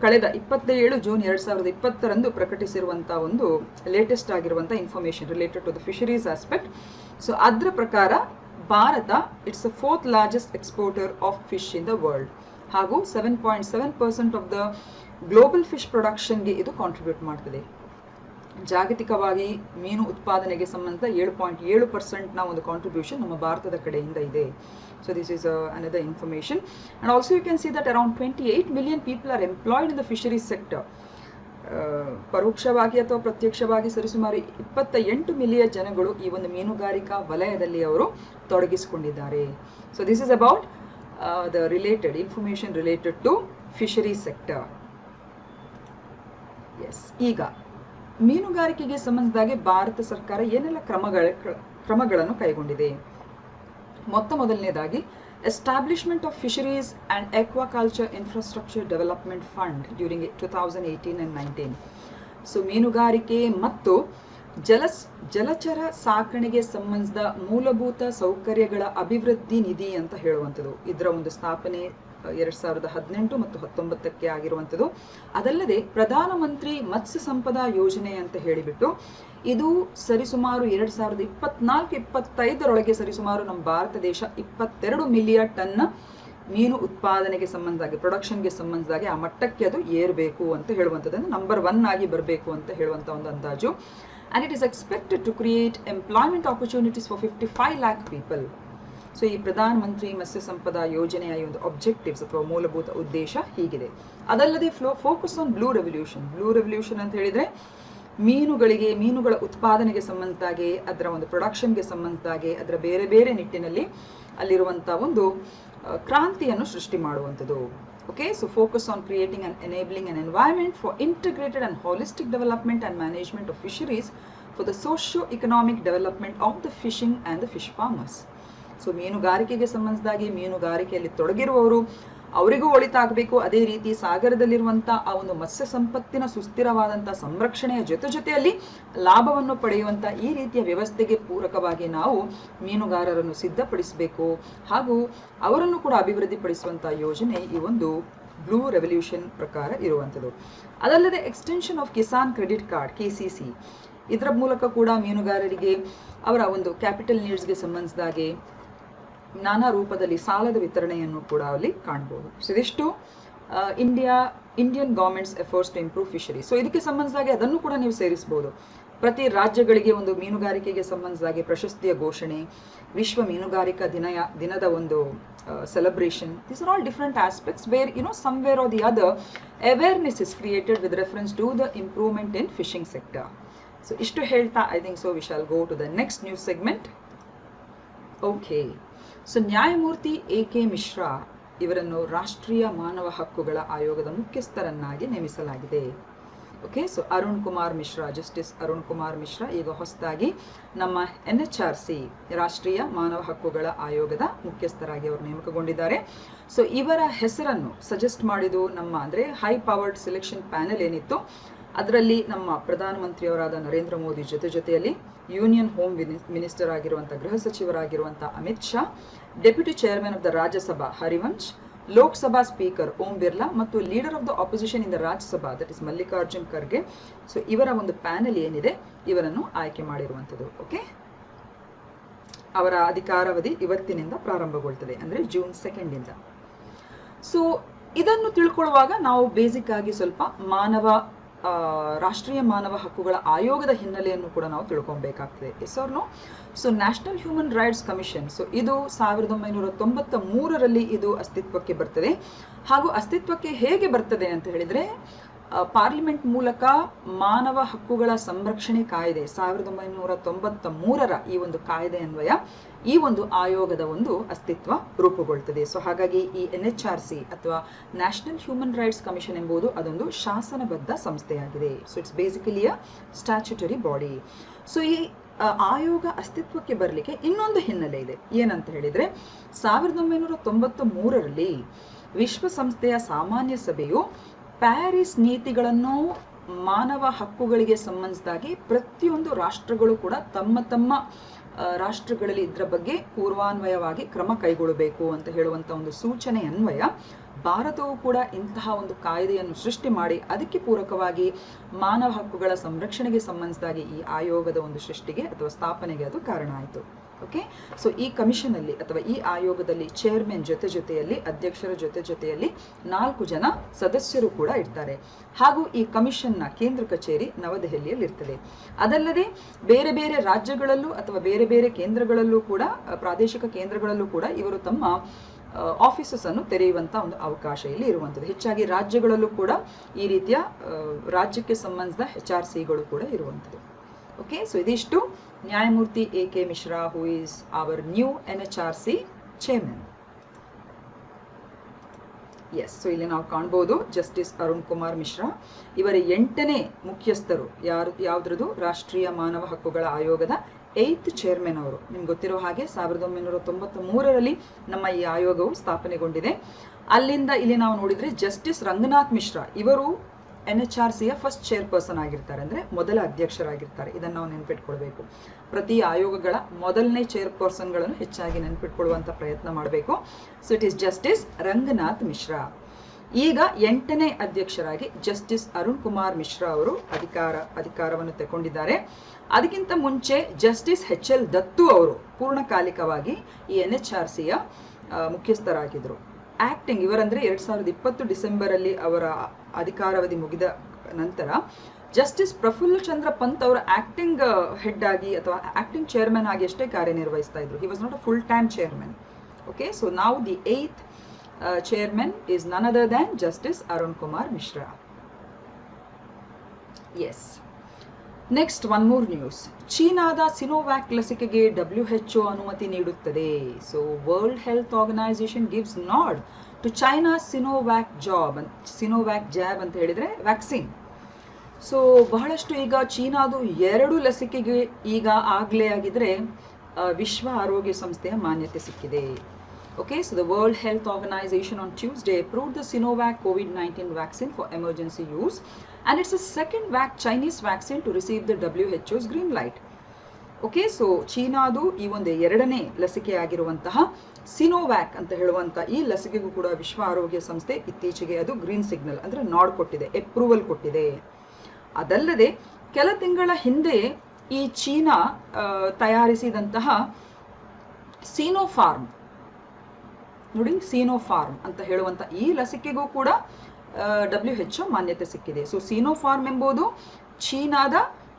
ಕಳೆದ 27 ಜೂನ್ 2020 ಪ್ರಕಟಿಸಿರುವಂಥ ಒಂದು ಲೇಟೆಸ್ಟ್ ಆಗಿರುವಂಥ information related to the fisheries aspect. So ಅದರ ಪ್ರಕಾರ Bharat it's a 4th largest exporter of fish in the world ಹಾಗೂ 7.7% ಆಫ್ ದ ಗ್ಲೋಬಲ್ ಫಿಶ್ ಪ್ರೊಡಕ್ಷನ್ಗೆ ಇದು ಕಾಂಟ್ರಿಬ್ಯೂಟ್ ಮಾಡ್ತದೆ. ಜಾಗತಿಕವಾಗಿ ಮೀನು ಉತ್ಪಾದನೆಗೆ ಸಂಬಂಧ 7.7% ಒಂದು ಕಾಂಟ್ರಿಬ್ಯೂಷನ್ ನಮ್ಮ ಭಾರತದ ಕಡೆಯಿಂದ ಇದೆ. So this is another information, and also you can see that around 28 million people are employed in the fisheries sector. ಪರೋಕ್ಷವಾಗಿ ಅಥವಾ ಪ್ರತ್ಯಕ್ಷವಾಗಿ ಸರಿಸುಮಾರು 28 ಮಿಲಿಯನ್ ಜನಗಳು ಈ ಒಂದು ಮೀನುಗಾರಿಕಾ ವಲಯದಲ್ಲಿ ಅವರು ತೊಡಗಿಸಿಕೊಂಡಿದ್ದಾರೆ. So this is about the related information related to fisheries sector. Yes, ಈಗ ಮೀನುಗಾರಿಕೆಗೆ ಸಂಬಂಧಿಸಿದಾಗೆ ಭಾರತ ಸರ್ಕಾರ ಏನೆಲ್ಲ ಕ್ರಮಗಳನ್ನು ಕೈಗೊಂಡಿದೆ. ಮೊದಲನೇದಾಗಿ establishment of fisheries and aquaculture infrastructure development fund during 2018 and 19. So ಮೀನುಗಾರಿಕೆ ಮತ್ತು ಜಲಚರ ಸಾಕಣೆಗೆ ಸಂಬಂಧಿಸಿದ ಮೂಲಭೂತ ಸೌಕರ್ಯಗಳ ಅಭಿವೃದ್ಧಿ ನಿಧಿ ಅಂತ ಹೇಳುವಂಥದ್ದು. ಇದರ ಒಂದು ಸ್ಥಾಪನೆ 2018 ಮತ್ತು 19 ಆಗಿರುವಂಥದ್ದು. ಅದಲ್ಲದೆ ಪ್ರಧಾನಮಂತ್ರಿ ಮತ್ಸ್ಯ ಸಂಪದಾ ಯೋಜನೆ ಅಂತ ಹೇಳಿಬಿಟ್ಟು ಇದು ಸರಿಸುಮಾರು 2024-25 ಸರಿಸುಮಾರು ನಮ್ಮ ಭಾರತ ದೇಶ 22 ಮಿಲಿಯನ್ ಟನ್ ಮೀನು ಉತ್ಪಾದನೆಗೆ ಸಂಬಂಧವಾಗಿ ಪ್ರೊಡಕ್ಷನ್ಗೆ ಸಂಬಂಧವಾಗಿ ಆ ಮಟ್ಟಕ್ಕೆ ಅದು ಏರಬೇಕು ಅಂತ ಹೇಳುವಂಥದ್ದು, ನಂಬರ್ 1 ಆಗಿ ಬರಬೇಕು ಅಂತ ಹೇಳುವಂಥ ಒಂದು ಅಂದಾಜು. and it is expected to create employment opportunities for 55 lakh people. So ಈ ಪ್ರಧಾನ ಮಂತ್ರಿ ಮತ್ಸ್ಯ ಸಂಪದಾ ಯೋಜನೆಯ ಒಂದು ಆಬ್ಜೆಕ್ಟಿವ್ಸ್ ಅಥವಾ ಮೂಲಭೂತ ಉದ್ದೇಶ ಹೀಗಿದೆ. ಅದಲ್ಲದೆ ಫೋಕಸ್ ಆನ್ ಬ್ಲೂ ರೆವಲ್ಯೂಷನ್ ಅಂತ ಹೇಳಿದ್ರೆ ಮೀನುಗಳ ಉತ್ಪಾದನೆಗೆ ಸಂಬಂಧಿಸಿದಾಗೆ ಅದರ ಒಂದು ಪ್ರೊಡಕ್ಷನ್ಗೆ ಸಂಬಂಧಿಸಿದಾಗೆ ಅದರ ಬೇರೆ ಬೇರೆ ನಿಟ್ಟಿನಲ್ಲಿ ಅಲ್ಲಿರುವಂಥ ಒಂದು ಕ್ರಾಂತಿಯನ್ನು ಸೃಷ್ಟಿ ಮಾಡುವಂಥದ್ದು. Okay, so focus on creating and enabling an environment for integrated and holistic development and management of fisheries for the socio-economic development of the fishing and the fish farmers. So ಮೀನುಗಾರಿಕೆಗೆ ಸಂಬಂಧಿಸಿದಾಗಿ ಮೀನುಗಾರಿಕೆಯಲ್ಲಿ ತೊಡಗಿರುವವರು ಅವರಿಗೂ ಒಳಿತಾಗಬೇಕು, ಅದೇ ರೀತಿ ಸಾಗರದಲ್ಲಿರುವಂಥ ಆ ಒಂದು ಮತ್ಸ್ಯ ಸಂಪತ್ತಿನ ಸುಸ್ಥಿರವಾದಂಥ ಸಂರಕ್ಷಣೆಯ ಜೊತೆಯಲ್ಲಿ ಲಾಭವನ್ನು ಪಡೆಯುವಂಥ ಈ ರೀತಿಯ ವ್ಯವಸ್ಥೆಗೆ ಪೂರಕವಾಗಿ ನಾವು ಮೀನುಗಾರರನ್ನು ಸಿದ್ಧಪಡಿಸಬೇಕು ಹಾಗೂ ಅವರನ್ನು ಕೂಡ ಅಭಿವೃದ್ಧಿಪಡಿಸುವಂಥ ಯೋಜನೆ ಈ ಒಂದು ಬ್ಲೂ ರೆವಲ್ಯೂಷನ್ ಪ್ರಕಾರ ಇರುವಂಥದ್ದು. ಅದಲ್ಲದೆ extension of Kisan credit card KCC, ಇದರ ಮೂಲಕ ಕೂಡ ಮೀನುಗಾರರಿಗೆ ಅವರ ಒಂದು ಕ್ಯಾಪಿಟಲ್ ನೀಡ್ಸ್ಗೆ ಸಂಬಂಧಿಸಿದಾಗೆ ನಾನಾ ರೂಪದಲ್ಲಿ ಸಾಲದ ವಿತರಣೆಯನ್ನು ಕೂಡ ಅಲ್ಲಿ ಕಾಣಬಹುದು. ಸೊ ಇದಿಷ್ಟು Indian government's efforts to improve fishery. So ಇದಕ್ಕೆ ಸಂಬಂಧಿಸಿದಾಗೆ ಅದನ್ನು ಕೂಡ ನೀವು ಸೇರಿಸಬಹುದು. ಪ್ರತಿ ರಾಜ್ಯಗಳಿಗೆ ಒಂದು ಮೀನುಗಾರಿಕೆಗೆ ಸಂಬಂಧಿಸಿದಾಗೆ ಪ್ರಶಸ್ತಿಯ ಘೋಷಣೆ, ವಿಶ್ವ ಮೀನುಗಾರಿಕಾ ದಿನದ ಒಂದು celebration. These are all different aspects where somewhere or the other awareness is created with reference to the improvement in fishing sector. So ishtu helta I think so we shall go to the next news segment. Okay, so ನ್ಯಾಯಮೂರ್ತಿ AK ಮಿಶ್ರಾ ಇವರನ್ನು ರಾಷ್ಟ್ರೀಯ ಮಾನವ ಹಕ್ಕುಗಳ ಆಯೋಗದ ಮುಖ್ಯಸ್ಥರನ್ನಾಗಿ ನೇಮಿಸಲಾಗಿದೆ. Okay, so justice Arun Kumar Mishra ಈಗ ಹೊಸದಾಗಿ ನಮ್ಮ NHRC ರಾಷ್ಟ್ರೀಯ ಮಾನವ ಹಕ್ಕುಗಳ ಆಯೋಗದ ಮುಖ್ಯಸ್ಥರಾಗಿ ಅವರು ನೇಮಕಗೊಂಡಿದ್ದಾರೆ. ಸೊ ಇವರ ಹೆಸರನ್ನು ಸಜೆಸ್ಟ್ ಮಾಡಿದ್ದು ನಮ್ಮ ಹೈ ಪವರ್ಡ್ ಸೆಲೆಕ್ಷನ್ ಪ್ಯಾನೆಲ್ ಏನಿತ್ತು ಅದರಲ್ಲಿ ನಮ್ಮ ಪ್ರಧಾನಮಂತ್ರಿಯವರಾದ ನರೇಂದ್ರ ಮೋದಿ ಜೊತೆಯಲ್ಲಿ ಯೂನಿಯನ್ ಹೋಮ್ ಮಿನಿಸ್ಟರ್ ಆಗಿರುವಂಥ ಗೃಹ ಸಚಿವರಾಗಿರುವಂಥ Amit Shah, deputy chairman of the Rajya Sabha Harivansh, Lok Sabha speaker Om Birla ಮತ್ತು leader of the opposition in the Rajya Sabha that is Mallikarjun Kharge. So ಇವರ ಒಂದು ಪ್ಯಾನೆಲ್ ಏನಿದೆ ಇವರನ್ನು ಆಯ್ಕೆ ಮಾಡಿರುವಂಥದ್ದು. ಓಕೆ, ಅವರ ಅಧಿಕಾರಾವಧಿ ಇವತ್ತಿನಿಂದ ಪ್ರಾರಂಭಗೊಳ್ತದೆ, ಅಂದರೆ ಜೂನ್ 2 ಸೊ ಇದನ್ನು ತಿಳ್ಕೊಳ್ಳುವಾಗ ನಾವು ಬೇಸಿಕ್ ಆಗಿ ಸ್ವಲ್ಪ ರಾಷ್ಟ್ರೀಯ ಮಾನವ ಹಕ್ಕುಗಳ ಆಯೋಗದ ಹಿನ್ನೆಲೆಯನ್ನು ಕೂಡ ನಾವು ತಿಳ್ಕೊಬೇಕಾಗ್ತದೆ. Yes or no? So national human rights commission, so ಇದು 1993ರಲ್ಲಿ ಇದು ಅಸ್ತಿತ್ವಕ್ಕೆ ಬರ್ತದೆ. ಹಾಗೂ ಅಸ್ತಿತ್ವಕ್ಕೆ ಹೇಗೆ ಬರ್ತದೆ ಅಂತ ಹೇಳಿದ್ರೆ, ಪಾರ್ಲಿಮೆಂಟ್ ಮೂಲಕ ಮಾನವ ಹಕ್ಕುಗಳ ಸಂರಕ್ಷಣೆ ಕಾಯ್ದೆ 1993ರ ಈ ಒಂದು ಕಾಯ್ದೆ ಅನ್ವಯ ಈ ಒಂದು ಆಯೋಗದ ಒಂದು ಅಸ್ತಿತ್ವ ರೂಪುಗೊಳ್ತದೆ. ಸೊ ಹಾಗಾಗಿ ಈ NHRC ಅಥವಾ ನ್ಯಾಷನಲ್ ಹ್ಯೂಮನ್ ರೈಟ್ಸ್ ಕಮಿಷನ್ ಎಂಬುದು ಅದೊಂದು ಶಾಸನಬದ್ಧ ಸಂಸ್ಥೆಯಾಗಿದೆ. So it's basically a statutory body. So ಈ ಆಯೋಗ ಅಸ್ತಿತ್ವಕ್ಕೆ ಬರಲಿಕ್ಕೆ ಇನ್ನೊಂದು ಹಿನ್ನೆಲೆ ಇದೆ. ಏನಂತ ಹೇಳಿದ್ರೆ, 1993ರಲ್ಲಿ ವಿಶ್ವಸಂಸ್ಥೆಯ ಸಾಮಾನ್ಯ ಸಭೆಯು ಪ್ಯಾರಿಸ್ ನೀತಿಗಳನ್ನು ಮಾನವ ಹಕ್ಕುಗಳಿಗೆ ಸಂಬಂಧಿಸಿದಾಗಿ ಪ್ರತಿಯೊಂದು ರಾಷ್ಟ್ರಗಳು ಕೂಡ ತಮ್ಮ ರಾಷ್ಟ್ರಗಳಲ್ಲಿ ಇದರ ಬಗ್ಗೆ ಪೂರ್ವಾನ್ವಯವಾಗಿ ಕ್ರಮ ಕೈಗೊಳ್ಳಬೇಕು ಅಂತ ಹೇಳುವಂಥ ಒಂದು ಸೂಚನೆ ಅನ್ವಯ ಭಾರತವು ಕೂಡ ಇಂತಹ ಒಂದು ಕಾಯ್ದೆಯನ್ನು ಸೃಷ್ಟಿ ಮಾಡಿ ಅದಕ್ಕೆ ಪೂರಕವಾಗಿ ಮಾನವ ಹಕ್ಕುಗಳ ಸಂರಕ್ಷಣೆಗೆ ಸಂಬಂಧಿಸಿದಾಗಿ ಈ ಆಯೋಗದ ಒಂದು ಸೃಷ್ಟಿಗೆ ಅಥವಾ ಸ್ಥಾಪನೆಗೆ ಅದು ಕಾರಣ ಆಯಿತು. ಓಕೆ, ಸೊ ಈ ಕಮಿಷನ್ ಅಲ್ಲಿ ಅಥವಾ ಈ ಆಯೋಗದಲ್ಲಿ ಚೇರ್ಮನ್ ಜೊತೆಯಲ್ಲಿ ಅಧ್ಯಕ್ಷರ ಜೊತೆಯಲ್ಲಿ 4 ಜನ ಸದಸ್ಯರು ಕೂಡ ಇರ್ತಾರೆ. ಹಾಗೂ ಈ ಕಮಿಷನ್ನ ಕೇಂದ್ರ ಕಚೇರಿ ನವದೆಹಲಿಯಲ್ಲಿ ಇರ್ತದೆ. ಅದಲ್ಲದೆ ಬೇರೆ ಬೇರೆ ರಾಜ್ಯಗಳಲ್ಲೂ ಅಥವಾ ಬೇರೆ ಬೇರೆ ಕೇಂದ್ರಗಳಲ್ಲೂ ಕೂಡ, ಪ್ರಾದೇಶಿಕ ಕೇಂದ್ರಗಳಲ್ಲೂ ಕೂಡ ಇವರು ತಮ್ಮ ಆಫೀಸಸ್ ಅನ್ನು ತೆರೆಯುವಂತ ಒಂದು ಅವಕಾಶ ಇಲ್ಲಿ ಇರುವಂಥದ್ದು. ಹೆಚ್ಚಾಗಿ ರಾಜ್ಯಗಳಲ್ಲೂ ಕೂಡ ಈ ರೀತಿಯ ರಾಜ್ಯಕ್ಕೆ ಸಂಬಂಧಿಸಿದ HRCಗಳು ಕೂಡ ಇರುವಂಥದ್ದು. ಓಕೆ, ಸೊ ಇದಿಷ್ಟು ನ್ಯಾಯಮೂರ್ತಿ AK Mishra, who is our new NHRC chairman. Yes, so ಇಲ್ಲಿ ನಾವು ಕಾಣ್ಬೋದು ಜಸ್ಟಿಸ್ ಅರುಣ್ ಕುಮಾರ್ ಮಿಶ್ರಾ ಇವರ 8ನೇ ಮುಖ್ಯಸ್ಥರು. ಯಾವ್ದ್ರದ್ದು? ರಾಷ್ಟ್ರೀಯ ಮಾನವ ಹಕ್ಕುಗಳ ಆಯೋಗದ 8th ಚೇರ್ಮನ್ ಅವರು. ನಿಮ್ಗೆ ಗೊತ್ತಿರೋ ಹಾಗೆ 1993ರಲ್ಲಿ ನಮ್ಮ ಈ ಆಯೋಗವು ಸ್ಥಾಪನೆಗೊಂಡಿದೆ. ಅಲ್ಲಿಂದ ಇಲ್ಲಿ ನಾವು ನೋಡಿದ್ರೆ ಜಸ್ಟಿಸ್ ರಂಗನಾಥ್ ಮಿಶ್ರಾ ಇವರು NHRCಯ ಫಸ್ಟ್ ಚೇರ್ಪರ್ಸನ್ ಆಗಿರ್ತಾರೆ, ಅಂದ್ರೆ ಮೊದಲ ಅಧ್ಯಕ್ಷರಾಗಿರ್ತಾರೆ. ಇದನ್ನು ನಾವು ನೆನ್ಪಿಟ್ಕೊಳ್ಬೇಕು. ಪ್ರತಿ ಆಯೋಗಗಳ ಮೊದಲನೇ ಚೇರ್ಪರ್ಸನ್ಗಳನ್ನು ಹೆಚ್ಚಾಗಿ ನೆನ್ಪಿಟ್ಕೊಳ್ಳುವಂತ ಪ್ರಯತ್ನ ಮಾಡಬೇಕು. So it is justice Ranganath Mishra. ಈಗ 8ನೇ ಅಧ್ಯಕ್ಷರಾಗಿ ಜಸ್ಟಿಸ್ ಅರುಣ್ ಕುಮಾರ್ ಮಿಶ್ರಾ ಅವರು ಅಧಿಕಾರವನ್ನು ತಗೊಂಡಿದ್ದಾರೆ. ಅದಕ್ಕಿಂತ ಮುಂಚೆ ಜಸ್ಟಿಸ್ HL ದತ್ತು ಅವರು ಪೂರ್ಣಕಾಲಿಕವಾಗಿ ಈ NHRCಯ ಮುಖ್ಯಸ್ಥರಾಗಿದ್ರು. ಆಕ್ಟಿಂಗ್ ಇವರಂದ್ರೆ 2020 ಡಿಸೆಂಬರ್ ಅಲ್ಲಿ ಅವರ ಅಧಿಕಾರಾವಧಿ ಮುಗಿದ ನಂತರ ಜಸ್ಟಿಸ್ ಪ್ರಫುಲ್ಲ ಚಂದ್ರ ಪಂತ್ ಅವರ ಆಕ್ಟಿಂಗ್ ಹೆಡ್ ಆಗಿ ಅಥವಾ ಆಕ್ಟಿಂಗ್ ಚೇರ್ಮನ್ ಆಗಿ ಅಷ್ಟೇ ಕಾರ್ಯನಿರ್ವಹಿಸ್ತಾ ಇದ್ರು. He was not a full time chairman. Okay, so now the 8th chairman is none other than Justice Arun Kumar Mishra. Yes. Next, one more news. ಚೀನಾದ ಸಿನೋವ್ಯಾಕ್ ಲಸಿಕೆಗೆ WHO ಅನುಮತಿ ನೀಡುತ್ತದೆ. So world health organisation gives nod to China Sinovac jab ಅಂತ ಹೇಳಿದ್ರೆ ವ್ಯಾಕ್ಸಿನ್. ಸೊ ಬಹಳಷ್ಟು ಈಗ ಚೀನಾದು 2 ಲಸಿಕೆಗೆ ಈಗ ಆಗ್ಲೇ ಆಗಿದ್ರೆ ವಿಶ್ವ ಆರೋಗ್ಯ ಸಂಸ್ಥೆಯ ಮಾನ್ಯತೆ ಸಿಕ್ಕಿದೆ. Okay, so the World Health Organization on Tuesday approved the Sinovac COVID-19 vaccine for emergency use, and it's the second Chinese vaccine to receive the WHO's green light. Okay, so ಚೀನಾದು ಈ ಒಂದು 2ನೇ ಲಸಿಕೆ ಆಗಿರುವಂತಹ ಸಿನೋವ್ಯಾಕ್ ಅಂತ ಹೇಳುವಂತ ಈ ಲಸಿಕೆಗೂ ಕೂಡ ವಿಶ್ವ ಆರೋಗ್ಯ ಸಂಸ್ಥೆ ಇತ್ತೀಚೆಗೆ ಅದು ಗ್ರೀನ್ ಸಿಗ್ನಲ್ ಅಂದ್ರೆ ನಾಡ್ ಕೊಟ್ಟಿದೆ, ಅಪ್ರೂವಲ್ ಕೊಟ್ಟಿದೆ. ಅದಲ್ಲದೆ ಕೆಲ ತಿಂಗಳ ಹಿಂದೆ ಈ ಚೀನಾ ತಯಾರಿಸಿದಂತಹ ಸಿನೋಫಾರ್ಮ್ ನೋಡಿ, ಸಿನೋಫಾರ್ಮ್ ಅಂತ ಹೇಳುವಂತ ಈ ಲಸಿಕೆಗೂ ಕೂಡ WHO ಮಾನ್ಯತೆ ಸಿಕ್ಕಿದೆ. ಸೊ ಸಿನೋಫಾರ್ಮ್ ಎಂಬುದು ಚೀನಾದ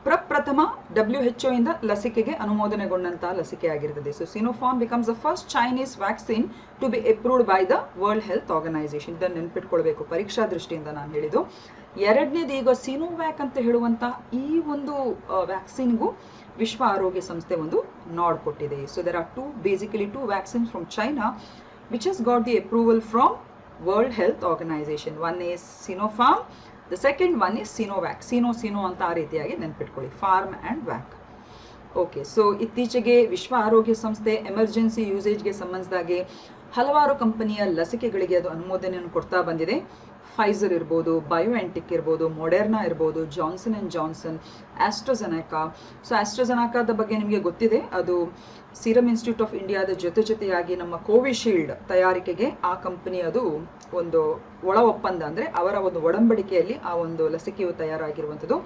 ಪ್ರಪ್ರಥಮ WHO ಇಂದ ಲಸಿಕೆಗೆ ಅನುಮೋದನೆಗೊಂಡಂತಹ ಲಸಿಕೆ ಆಗಿರುತ್ತದೆ. So Sinopharm becomes the first Chinese vaccine to be approved by the world health organisation. ಇದನ್ನು ನೆನ್ಪಿಟ್ಕೊಳ್ಬೇಕು, ಪರೀಕ್ಷಾ ದೃಷ್ಟಿಯಿಂದ ನಾನು ಹೇಳಿದ್ದು. 2ನೇದು ಈಗ ಸಿನೋವ್ಯಾಕ್ ಅಂತ ಹೇಳುವಂತ ಈ ಒಂದು ವ್ಯಾಕ್ಸಿನ್ಗೂ ವಿಶ್ವ ಆರೋಗ್ಯ ಸಂಸ್ಥೆ ಒಂದು ನಾಡ್ ಕೊಟ್ಟಿದೆ. So there are basically two vaccines from China which has got the approval from World Health Organization. One is Sinopharm, the second one is Sinovac. Sino ಅಂತ ಆ ರೀತಿಯಾಗಿ ನೆನ್ಪಿಟ್ಕೊಳ್ಳಿ, ಫಾರ್ಮ್ ಅಂಡ್ ವ್ಯಾಕ್. ಓಕೆ, ಸೊ ಇತ್ತೀಚೆಗೆ ವಿಶ್ವ ಆರೋಗ್ಯ ಸಂಸ್ಥೆ ಎಮರ್ಜೆನ್ಸಿ ಯೂಸೇಜ್ಗೆ ಸಂಬಂಧಿಸಿದಾಗೆ ಹಲವಾರು ಕಂಪನಿಯ ಲಸಿಕೆಗಳಿಗೆ ಅದು ಅನುಮೋದನೆಯನ್ನು ಕೊಡ್ತಾ ಬಂದಿದೆ. ಫೈಸರ್ ಇರ್ಬೋದು, ಬಯೋಎನ್ಟೆಕ್ ಇರ್ಬೋದು, ಮೊಡೆರ್ನಾ ಇರ್ಬೋದು, ಜಾನ್ಸನ್ ಆ್ಯಂಡ್ ಜಾನ್ಸನ್, ಆಸ್ಟ್ರಾಜೆನೆಕಾ. ಸೊ ಆಸ್ಟ್ರಾಜೆನೆಕಾದ ಬಗ್ಗೆ ನಿಮಗೆ ಗೊತ್ತಿದೆ, ಅದು ಸೀರಮ್ ಇನ್ಸ್ಟಿಟ್ಯೂಟ್ ಆಫ್ ಇಂಡಿಯಾದ ಜೊತೆಯಾಗಿ ನಮ್ಮ ಕೋವಿಶೀಲ್ಡ್ ತಯಾರಿಕೆಗೆ ಆ ಕಂಪನಿ ಅದು ಒಂದು ಒಳ ಒಪ್ಪಂದ, ಅಂದರೆ ಅವರ ಒಂದು ಒಡಂಬಡಿಕೆಯಲ್ಲಿ ಆ ಒಂದು ಲಸಿಕೆಯು ತಯಾರಾಗಿರುವಂಥದ್ದು.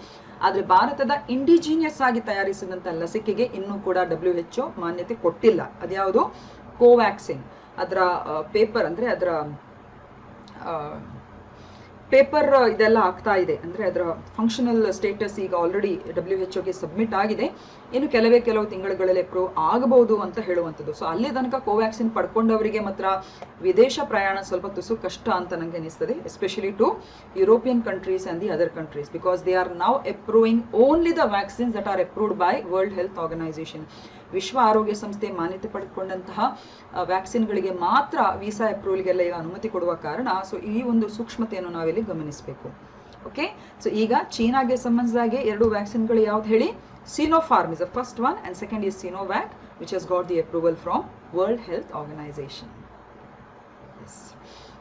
ಆದರೆ ಭಾರತದ ಇಂಡಿಜಿನಿಯಸ್ ಆಗಿ ತಯಾರಿಸಿದಂಥ ಲಸಿಕೆಗೆ ಇನ್ನೂ ಕೂಡ WHO ಮಾನ್ಯತೆ ಕೊಟ್ಟಿಲ್ಲ. ಅದ್ಯಾವುದು? ಕೋವ್ಯಾಕ್ಸಿನ್. ಅದರ ಪೇಪರ್, ಅಂದರೆ ಅದರ ಪೇಪರ್ ಇದೆಲ್ಲ ಆಗ್ತಾ ಇದೆ, ಅಂದರೆ ಅದರ ಫಂಕ್ಷನಲ್ ಸ್ಟೇಟಸ್ ಈಗ ಆಲ್ರೆಡಿ WHO ಸಬ್ಮಿಟ್ ಆಗಿದೆ. ಇನ್ನು ಕೆಲವು ತಿಂಗಳುಗಳಲ್ಲಿ ಅಪ್ರೂವ್ ಆಗಬಹುದು ಅಂತ ಹೇಳುವಂಥದ್ದು. ಸೊ ಅಲ್ಲಿ ತನಕ ಕೋವ್ಯಾಕ್ಸಿನ್ ಪಡ್ಕೊಂಡವರಿಗೆ ಮಾತ್ರ ವಿದೇಶ ಪ್ರಯಾಣ ಸ್ವಲ್ಪ ತುಸು ಕಷ್ಟ ಅಂತ ನನಗೆ ಅನಿಸ್ತದೆ, especially to European countries and the other countries, because they are now approving only the vaccines that are approved by World health Organization. ವಿಶ್ವ ಆರೋಗ್ಯ ಸಂಸ್ಥೆ ಮಾನ್ಯತೆ ಪಡೆದುಕೊಂಡಂತಹ ವ್ಯಾಕ್ಸಿನ್ಗಳಿಗೆ ಮಾತ್ರ ವೀಸಾ ಅಪ್ರೂವಲ್ಗೆಲ್ಲ ಈಗ ಅನುಮತಿ ಕೊಡುವ ಕಾರಣ, ಸೊ ಈ ಒಂದು ಸೂಕ್ಷ್ಮತೆಯನ್ನು ನಾವಿಲ್ಲಿ ಗಮನಿಸಬೇಕು. ಓಕೆ, ಸೊ ಈಗ ಚೀನಾಗೆ ಸಂಬಂಧಿಸಿದಾಗೆ 2 ವ್ಯಾಕ್ಸಿನ್ಗಳು ಯಾವ್ದು ಹೇಳಿ? Sinopharm is the first one and second is Sinovac, which has got the approval from world health organisation.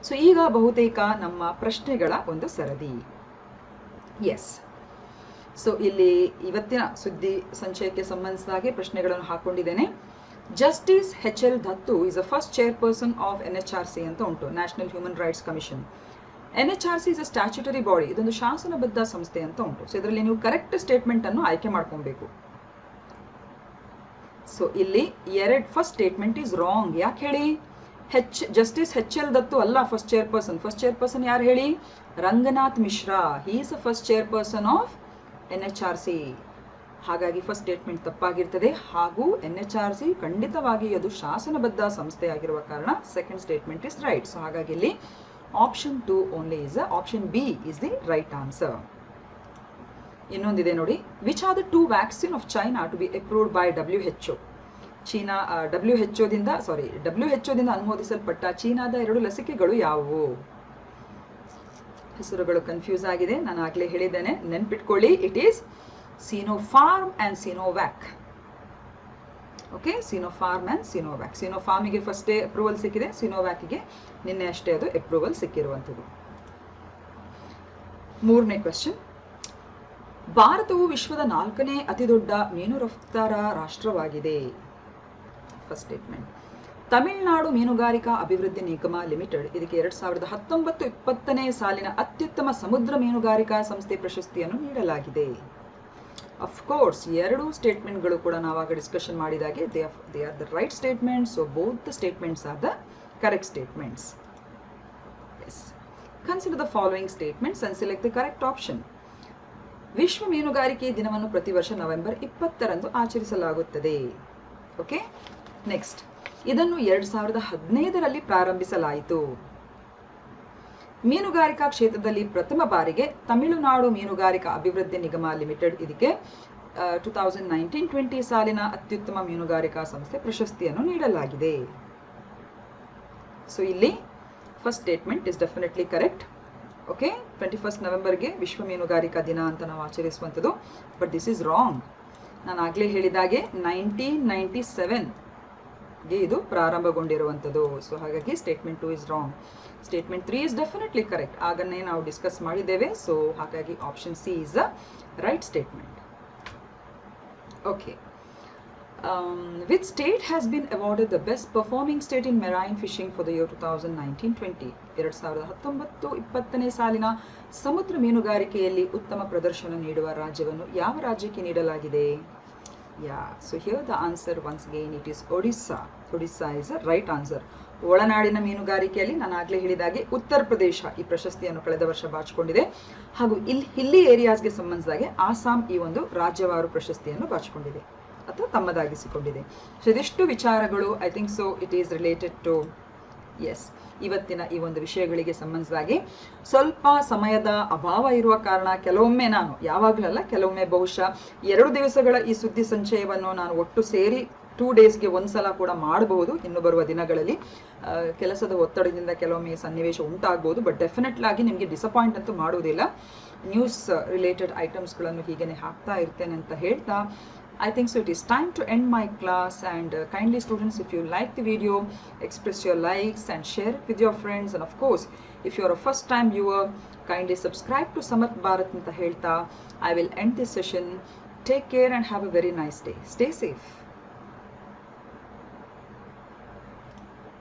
So ಈಗ ಬಹುತೇಕ ನಮ್ಮ ಪ್ರಶ್ನೆಗಳ ಒಂದು ಸರದಿ. ಎಸ್, ಸೊ ಇಲ್ಲಿ ಇವತ್ತಿನ ಸುದ್ದಿ ಸಂಚಯಕ್ಕೆ ಸಂಬಂಧಿಸಿದಾಗೆ ಪ್ರಶ್ನೆಗಳನ್ನು ಹಾಕೊಂಡಿದ್ದೇನೆ. ಜಸ್ಟಿಸ್ HL ದತ್ತು is the first chairperson of NHRC ಅಂತ ಉಂಟು, national human rights commission. NHRC is a statutory body, ಇದೊಂದು ಶಾಸನಬದ್ಧ ಸಂಸ್ಥೆ ಅಂತ ಉಂಟು. ಸೊ ಇದರಲ್ಲಿ ನೀವು ಕರೆಕ್ಟ್ ಸ್ಟೇಟ್ಮೆಂಟ್ ಅನ್ನು ಆಯ್ಕೆ ಮಾಡ್ಕೊಬೇಕು. ಸೊ ಇಲ್ಲಿ ಫಸ್ಟ್ ಸ್ಟೇಟ್ಮೆಂಟ್ ಈಸ್ ರಾಂಗ್. ಯಾಕೆ ಹೇಳಿ? ಜಸ್ಟಿಸ್ HL ದತ್ತು ಅಲ್ಲ ಫಸ್ಟ್ ಚೇರ್ಪರ್ಸನ್. ಫಸ್ಟ್ ಚೇರ್ಪರ್ಸನ್ ಯಾರು ಹೇಳಿ? Ranganath Mishra. He is a first chairperson of NHRC. ಹಾಗಾಗಿ ಫಸ್ಟ್ ಸ್ಟೇಟ್ಮೆಂಟ್ ತಪ್ಪಾಗಿರ್ತದೆ. ಹಾಗೂ NHRC ಖಂಡಿತವಾಗಿ ಅದು ಶಾಸನಬದ್ಧ ಸಂಸ್ಥೆ ಆಗಿರುವ ಕಾರಣ second statement is right. So ಹಾಗಾಗಿ ಇಲ್ಲಿ option 2 only is option B is the right answer. ಇನ್ನೊಂದಿದೆ ನೋಡಿ, which are the 2 vaccine of China to be approved by WHO. ಚೀನಾ WHO ದಿಂದ ಅನುಮೋದಿಸಲ್ಪಟ್ಟ ಚೀನಾದ 2 ಲಸಿಕೆಗಳು ಯಾವುವು? ಹೆಸರುಗಳು ಕನ್ಫ್ಯೂಸ್ ಆಗಿದೆ, ನಾನು ಆಗಲೇ ಹೇಳಿದ್ದೇನೆ, ನೆನ್ಪಿಟ್ಕೊಳ್ಳಿ. It is Sinopharm and Sinovac. Okay, Sinopharm and Sinovac. ಸಿನೋಫಾರ್ಮಿಗೆ ಫಸ್ಟೇ ಅಪ್ರೂವಲ್ ಸಿಕ್ಕಿದೆ, ಸಿನೋವ್ಯಾಕ್ಗೆ ನಿನ್ನೆ ಅಷ್ಟೇ ಅದು ಅಪ್ರೂವಲ್ ಸಿಕ್ಕಿರುವಂಥದ್ದು. 3ನೇ ಕ್ವೆಶ್ಚನ್. ಭಾರತವು ವಿಶ್ವದ 4ನೇ ಅತಿ ದೊಡ್ಡ ಮೀನು ರಫ್ತಾರ ರಾಷ್ಟ್ರವಾಗಿದೆ. First statement. ತಮಿಳುನಾಡು ಮೀನುಗಾರಿಕಾ ಅಭಿವೃದ್ಧಿ ನಿಗಮ ಲಿಮಿಟೆಡ್ ಇದಕ್ಕೆ 2019-20 ಸಾಲಿನ ಅತ್ಯುತ್ತಮ ಸಮುದ್ರ ಮೀನುಗಾರಿಕಾ ಸಂಸ್ಥೆ ಪ್ರಶಸ್ತಿಯನ್ನು ನೀಡಲಾಗಿದೆ. ಅಫ್ಕೋರ್ಸ್ 2 ಸ್ಟೇಟ್ಮೆಂಟ್ಗಳು ಕೂಡ ನಾವಾಗ ಡಿಸ್ಕಷನ್ ಮಾಡಿದಾಗೆ they are the right statements. So both the statements are the correct statements. Consider the following statements and select the correct option. ವಿಶ್ವ ಮೀನುಗಾರಿಕೆ ದಿನವನ್ನು ಪ್ರತಿ ವರ್ಷ ನವೆಂಬರ್ 20ರಂದು ಆಚರಿಸಲಾಗುತ್ತದೆ. Okay, next. ಇದನ್ನು 2015ರಲ್ಲಿ ಪ್ರಾರಂಭಿಸಲಾಯಿತು. ಮೀನುಗಾರಿಕಾ ಕ್ಷೇತ್ರದಲ್ಲಿ ಪ್ರಥಮ ಬಾರಿಗೆ ತಮಿಳುನಾಡು ಮೀನುಗಾರಿಕಾ ಅಭಿವೃದ್ಧಿ ನಿಗಮ ಲಿಮಿಟೆಡ್ ಇದಕ್ಕೆ 2019-20 ಸಾಲಿನ ಅತ್ಯುತ್ತಮ ಮೀನುಗಾರಿಕಾ ಸಂಸ್ಥೆ ಪ್ರಶಸ್ತಿಯನ್ನು ನೀಡಲಾಗಿದೆ. ಸೊ ಇಲ್ಲಿ first statement is definitely correct. Okay, 21 ನವೆಂಬರ್ಗೆ ವಿಶ್ವ ಮೀನುಗಾರಿಕಾ ದಿನ ಅಂತ ನಾವು ಆಚರಿಸುವಂಥದ್ದು. But this is wrong. ನಾನು ಆಗಲೇ ಹೇಳಿದಾಗೆ 1997ಗೆ ಇದು ಪ್ರಾರಂಭಗೊಂಡಿರುವಂಥದ್ದು. ಸೊ ಹಾಗಾಗಿ statement 2 is wrong. Statement 3 is definitely correct. ಆಗನ್ನೇ ನಾವು ಡಿಸ್ಕಸ್ ಮಾಡಿದ್ದೇವೆ. ಸೊ ಹಾಗಾಗಿ option C is the right statement. Okay, which state has been awarded the best performing state in marine fishing for the year 2019-20? 2019-20 ಸಾಲಿನ ಸಮುದ್ರ ಮೀನುಗಾರಿಕೆಯಲ್ಲಿ ಉತ್ತಮ ಪ್ರದರ್ಶನ ನೀಡುವ ರಾಜ್ಯವನ್ನು ಯಾವ ರಾಜ್ಯಕ್ಕೆ ನೀಡಲಾಗಿದೆ? So here the answer once again it is Odisha. Odisha is the right answer. ಒಳನಾಡಿನ ಮೀನುಗಾರಿಕೆಯಲ್ಲಿ ನಾನು ಆಗಲೇ ಹೇಳಿದಾಗೆ ಉತ್ತರ ಪ್ರದೇಶ ಈ ಪ್ರಶಸ್ತಿಯನ್ನು ಕಳೆದ ವರ್ಷ ಬಾಚಿಕೊಂಡಿದೆ. ಹಾಗೂ ಹಿಲ್ಲಿ ಏರಿಯಾಸ್ಗೆ ಸಂಬಂಧಿಸಿದಾಗೆ ಆಸಾಂ ಈ ಒಂದು ರಾಜ್ಯವಾರು ಪ್ರಶಸ್ತಿಯನ್ನು ಬಾಚಿಕೊಂಡಿದೆ ಅಥವಾ ತಮ್ಮದಾಗಿಸಿಕೊಂಡಿದೆ. ಸೊ ಇದಿಷ್ಟು ವಿಚಾರಗಳು I think so it is related to ಇವತ್ತಿನ ಈ ಒಂದು ವಿಷಯಗಳಿಗೆ ಸಂಬಂಧಿಸಿದಾಗೆ. ಸ್ವಲ್ಪ ಸಮಯದ ಅಭಾವ ಇರುವ ಕಾರಣ ಕೆಲವೊಮ್ಮೆ ನಾನು ಯಾವಾಗಲಲ್ಲ, ಕೆಲವೊಮ್ಮೆ ಬಹುಶಃ 2 ದಿವಸಗಳ ಈ ಸುದ್ದಿ ಸಂಚಯವನ್ನು ನಾನು ಒಟ್ಟು ಸೇರಿ 2 ಡೇಸ್ಗೆ ಒಂದ್ಸಲ ಕೂಡ ಮಾಡಬಹುದು ಇನ್ನು ಬರುವ ದಿನಗಳಲ್ಲಿ. ಕೆಲಸದ ಒತ್ತಡದಿಂದ ಕೆಲವೊಮ್ಮೆ ಸನ್ನಿವೇಶ ಉಂಟಾಗಬಹುದು, ಬಟ್ ಡೆಫಿನೆಟ್ಲಿ ಆಗಿ ನಿಮಗೆ ಡಿಸಪಾಯಿಂಟ್ ಅಂತೂ ಮಾಡುವುದಿಲ್ಲ. ನ್ಯೂಸ್ ರಿಲೇಟೆಡ್ ಐಟಮ್ಸ್ಗಳನ್ನು ಹೀಗೇನೆ ಹಾಕ್ತಾ ಇರ್ತೇನೆ ಅಂತ ಹೇಳ್ತಾ I think so it is time to end my class, and kindly students, if you like the video, express your likes and share it with your friends, and of course if you are a first time viewer, kindly subscribe to Samarth Bharat anta helta I will end this session. Take care and have a very nice day. Stay safe.